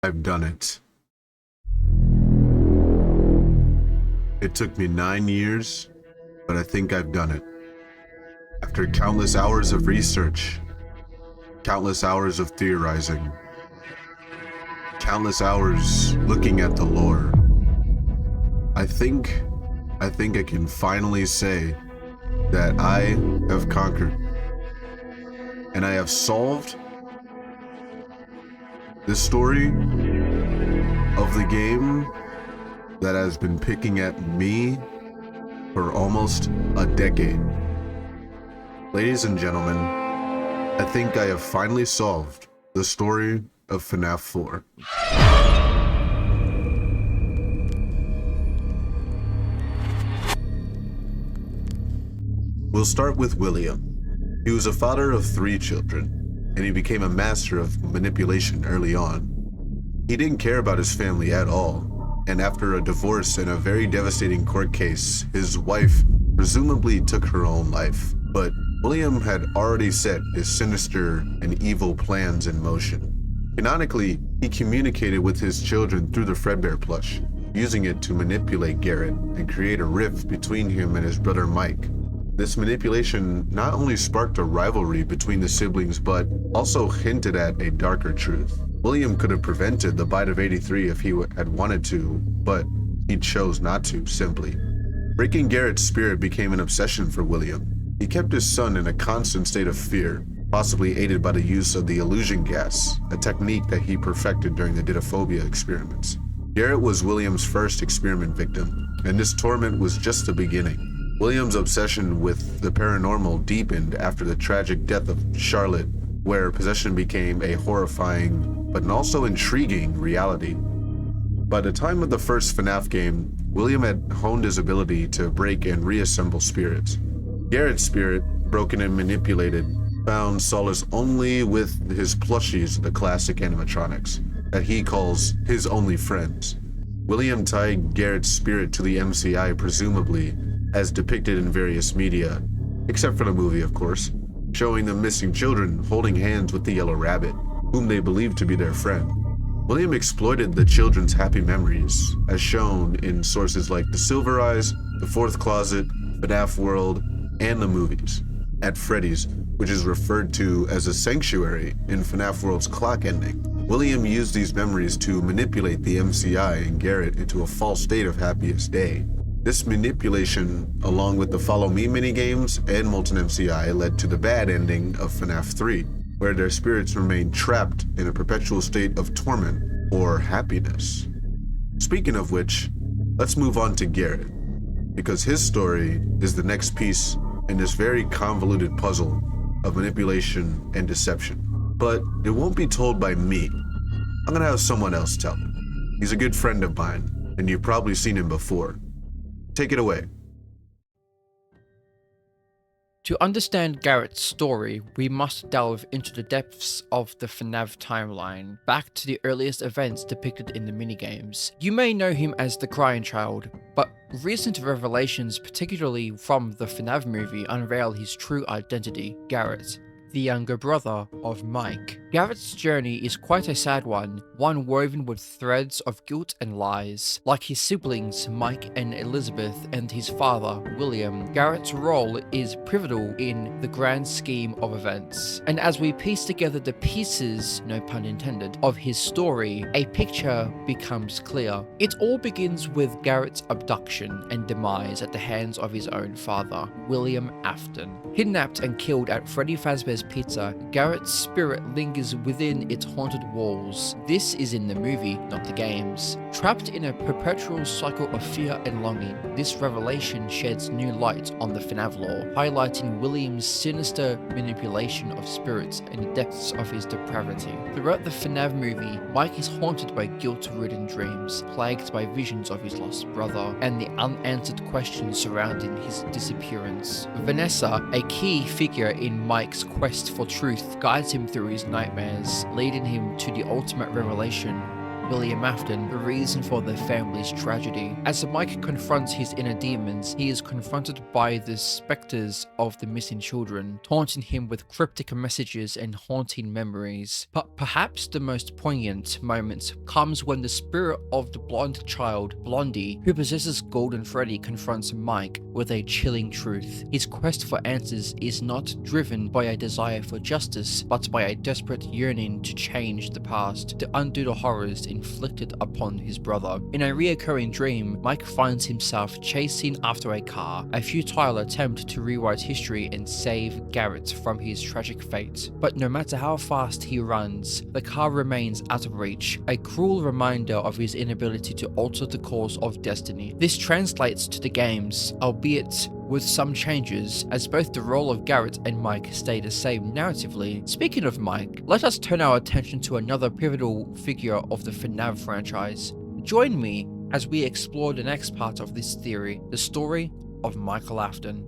I've done it. It took me 9 years, but I think I've done it. After countless hours of research, countless hours of theorizing, countless hours looking at the lore, I think I can finally say that I have conquered. And I have solved the story of the game that has been picking at me for almost a decade. Ladies and gentlemen, I think I have finally solved the story of FNAF 4. We'll start with William. He was a father of 3 children, and he became a master of manipulation early on. He didn't care about his family at all, and after a divorce and a very devastating court case, his wife presumably took her own life. But William had already set his sinister and evil plans in motion. Canonically, he communicated with his children through the Fredbear plush, using it to manipulate Garrett and create a rift between him and his brother Mike. This manipulation not only sparked a rivalry between the siblings, but also hinted at a darker truth. William could have prevented the bite of 83 if he had wanted to, but he chose not to, simply. Breaking Garrett's spirit became an obsession for William. He kept his son in a constant state of fear, possibly aided by the use of the illusion gas, a technique that he perfected during the Didophobia experiments. Garrett was William's first experiment victim, and this torment was just the beginning. William's obsession with the paranormal deepened after the tragic death of Charlotte, where possession became a horrifying but also intriguing reality. By the time of the first FNAF game, William had honed his ability to break and reassemble spirits. Garrett's spirit, broken and manipulated, found solace only with his plushies, the classic animatronics, that he calls his only friends. William tied Garrett's spirit to the MCI, presumably, as depicted in various media, except for the movie, of course, showing the missing children holding hands with the yellow rabbit, whom they believed to be their friend. William exploited the children's happy memories, as shown in sources like The Silver Eyes, The Fourth Closet, FNAF World, and the movies. At Freddy's, which is referred to as a sanctuary in FNAF World's clock ending, William used these memories to manipulate the MCI and Garrett into a false state of happiest day. This manipulation, along with the Follow Me minigames and Molten MCI, led to the bad ending of FNAF 3, where their spirits remained trapped in a perpetual state of torment or happiness. Speaking of which, let's move on to Garrett, because his story is the next piece in this very convoluted puzzle of manipulation and deception. But it won't be told by me. I'm gonna have someone else tell it. He's a good friend of mine, and you've probably seen him before. Take it away. To understand Garrett's story, we must delve into the depths of the FNAF timeline, back to the earliest events depicted in the minigames. You may know him as the Crying Child, but recent revelations, particularly from the FNAF movie, unveil his true identity, Garrett, the younger brother of Mike. Garrett's journey is quite a sad one woven with threads of guilt and lies. Like his siblings, Mike and Elizabeth, and his father, William, Garrett's role is pivotal in the grand scheme of events. And as we piece together the pieces, no pun intended, of his story, a picture becomes clear. It all begins with Garrett's abduction and demise at the hands of his own father, William Afton. Kidnapped and killed at Freddy Fazbear's Pizza, Garrett's spirit lingers within its haunted walls. This is in the movie, not the games. Trapped in a perpetual cycle of fear and longing, this revelation sheds new light on the FNAF lore, highlighting William's sinister manipulation of spirits and the depths of his depravity. Throughout the FNAF movie, Mike is haunted by guilt-ridden dreams, plagued by visions of his lost brother, and the unanswered questions surrounding his disappearance. Vanessa, a key figure in Mike's quest for truth, guides him through his nightmares, leading him to the ultimate revelation. William Afton, the reason for their family's tragedy. As Mike confronts his inner demons, he is confronted by the specters of the missing children, taunting him with cryptic messages and haunting memories. But perhaps the most poignant moment comes when the spirit of the blonde child, Blondie, who possesses Golden Freddy, confronts Mike with a chilling truth. His quest for answers is not driven by a desire for justice, but by a desperate yearning to change the past, to undo the horrors inflicted upon his brother. In a reoccurring dream, Mike finds himself chasing after a car, a futile attempt to rewrite history and save Garrett from his tragic fate. But no matter how fast he runs, the car remains out of reach, a cruel reminder of his inability to alter the course of destiny. This translates to the games, albeit with some changes, as both the role of Garrett and Mike stay the same narratively. Speaking of Mike, let us turn our attention to another pivotal figure of the FNAF franchise. Join me as we explore the next part of this theory, the story of Michael Afton.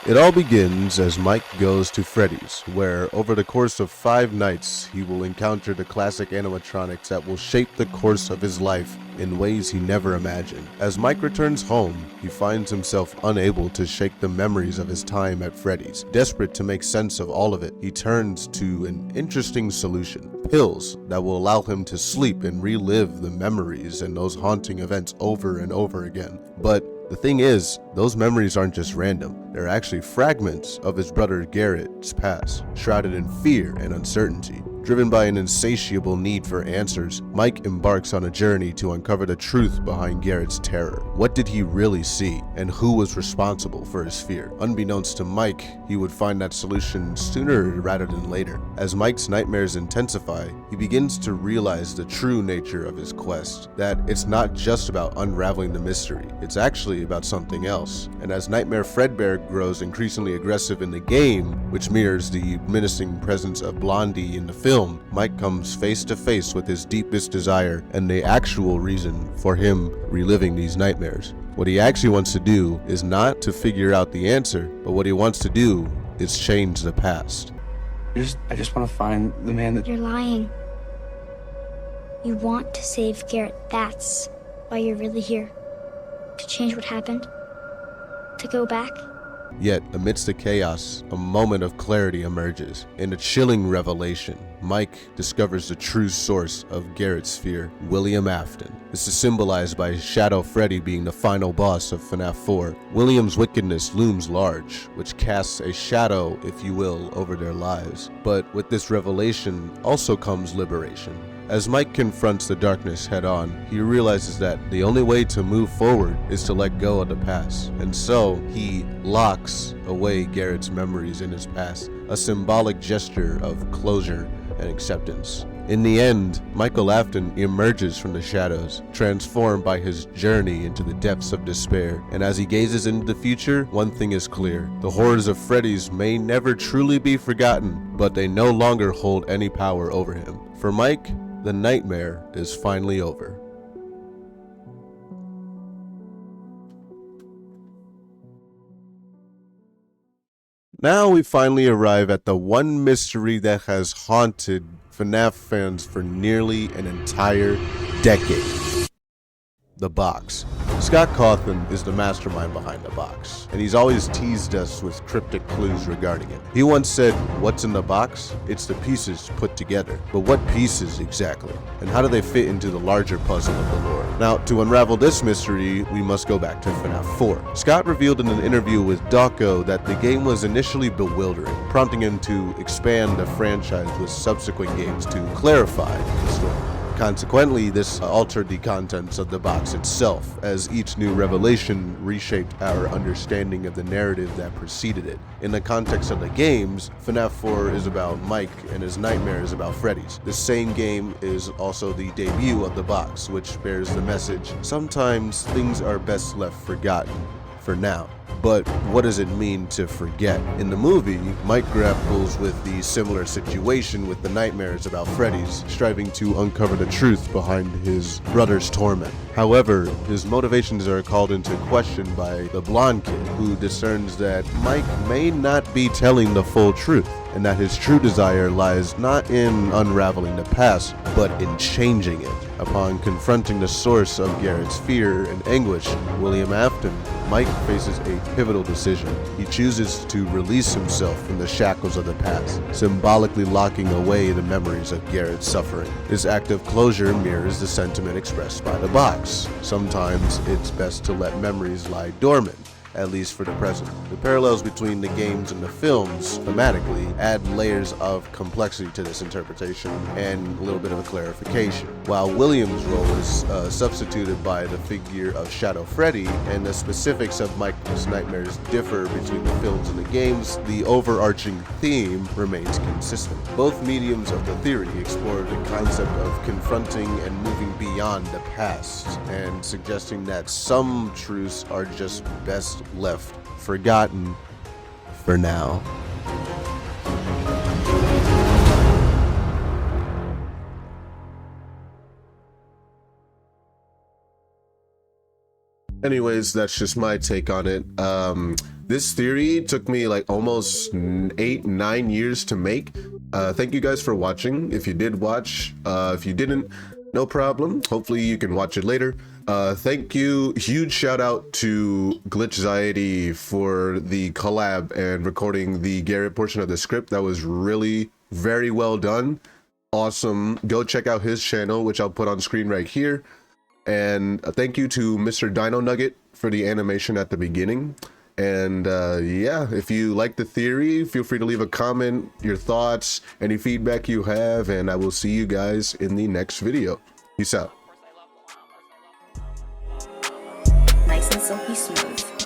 It all begins as Mike goes to Freddy's, where over the course of 5 nights, he will encounter the classic animatronics that will shape the course of his life in ways he never imagined. As Mike returns home, he finds himself unable to shake the memories of his time at Freddy's. Desperate to make sense of all of it, he turns to an interesting solution: pills that will allow him to sleep and relive the memories and those haunting events over and over again. But the thing is, those memories aren't just random. They're actually fragments of his brother Garrett's past, shrouded in fear and uncertainty. Driven by an insatiable need for answers, Mike embarks on a journey to uncover the truth behind Garrett's terror. What did he really see, and who was responsible for his fear? Unbeknownst to Mike, he would find that solution sooner rather than later. As Mike's nightmares intensify, he begins to realize the true nature of his quest, that it's not just about unraveling the mystery, it's actually about something else. And as Nightmare Fredbear grows increasingly aggressive in the game, which mirrors the menacing presence of Blondie in the film, Mike comes face to face with his deepest desire and the actual reason for him reliving these nightmares. What he actually wants to do is not to figure out the answer, but what he wants to do is change the past. I just want to find the man that... You're lying. You want to save Garrett. That's why you're really here. To change what happened. To go back. Yet, amidst the chaos, a moment of clarity emerges. In a chilling revelation, Mike discovers the true source of Garrett's fear, William Afton. This is symbolized by Shadow Freddy being the final boss of FNAF 4. William's wickedness looms large, which casts a shadow, if you will, over their lives. But with this revelation also comes liberation. As Mike confronts the darkness head-on, he realizes that the only way to move forward is to let go of the past. And so, he locks away Garrett's memories in his past, a symbolic gesture of closure and acceptance. In the end, Michael Afton emerges from the shadows, transformed by his journey into the depths of despair. And as he gazes into the future, one thing is clear: the horrors of Freddy's may never truly be forgotten, but they no longer hold any power over him. For Mike, the nightmare is finally over. Now we finally arrive at the one mystery that has haunted FNAF fans for nearly an entire decade. The box. Scott Cawthon is the mastermind behind the box, and he's always teased us with cryptic clues regarding it. He once said, "What's in the box? It's the pieces put together." But what pieces exactly? And how do they fit into the larger puzzle of the lore? Now, to unravel this mystery, we must go back to FNAF 4. Scott revealed in an interview with Dawko that the game was initially bewildering, prompting him to expand the franchise with subsequent games to clarify the story. Consequently, this altered the contents of the box itself, as each new revelation reshaped our understanding of the narrative that preceded it. In the context of the games, FNAF 4 is about Mike and his nightmare is about Freddy's. The same game is also the debut of the box, which bears the message, sometimes things are best left forgotten, for now. But what does it mean to forget? In the movie, Mike grapples with the similar situation with the nightmares about Freddy's, striving to uncover the truth behind his brother's torment. However, his motivations are called into question by the blonde kid, who discerns that Mike may not be telling the full truth, and that his true desire lies not in unraveling the past, but in changing it. Upon confronting the source of Garrett's fear and anguish, William Afton, Mike faces a pivotal decision. He chooses to release himself from the shackles of the past, symbolically locking away the memories of Garrett's suffering. This act of closure mirrors the sentiment expressed by the box. Sometimes it's best to let memories lie dormant, at least for the present. The parallels between the games and the films, thematically, add layers of complexity to this interpretation and a little bit of a clarification. While William's role is substituted by the figure of Shadow Freddy, and the specifics of Mike's nightmares differ between the films and the games, the overarching theme remains consistent. Both mediums of the theory explore the concept of confronting and moving beyond the past, and suggesting that some truths are just best left forgotten for now. Anyways, that's just my take on it. This theory took me like almost 8-9 years to make. Thank you guys for watching. If you did watch, if you didn't, no problem. Hopefully you can watch it later. Thank you. Huge shout out to Glitchxiety for the collab and recording the Garrett portion of the script. That was really very well done. Awesome. Go check out his channel, which I'll put on screen right here. And thank you to MrDinoNugget for the animation at the beginning. And yeah, if you like the theory, feel free to leave a comment, your thoughts, any feedback you have, and I will see you guys in the next video. Peace out. Nice and silky smooth.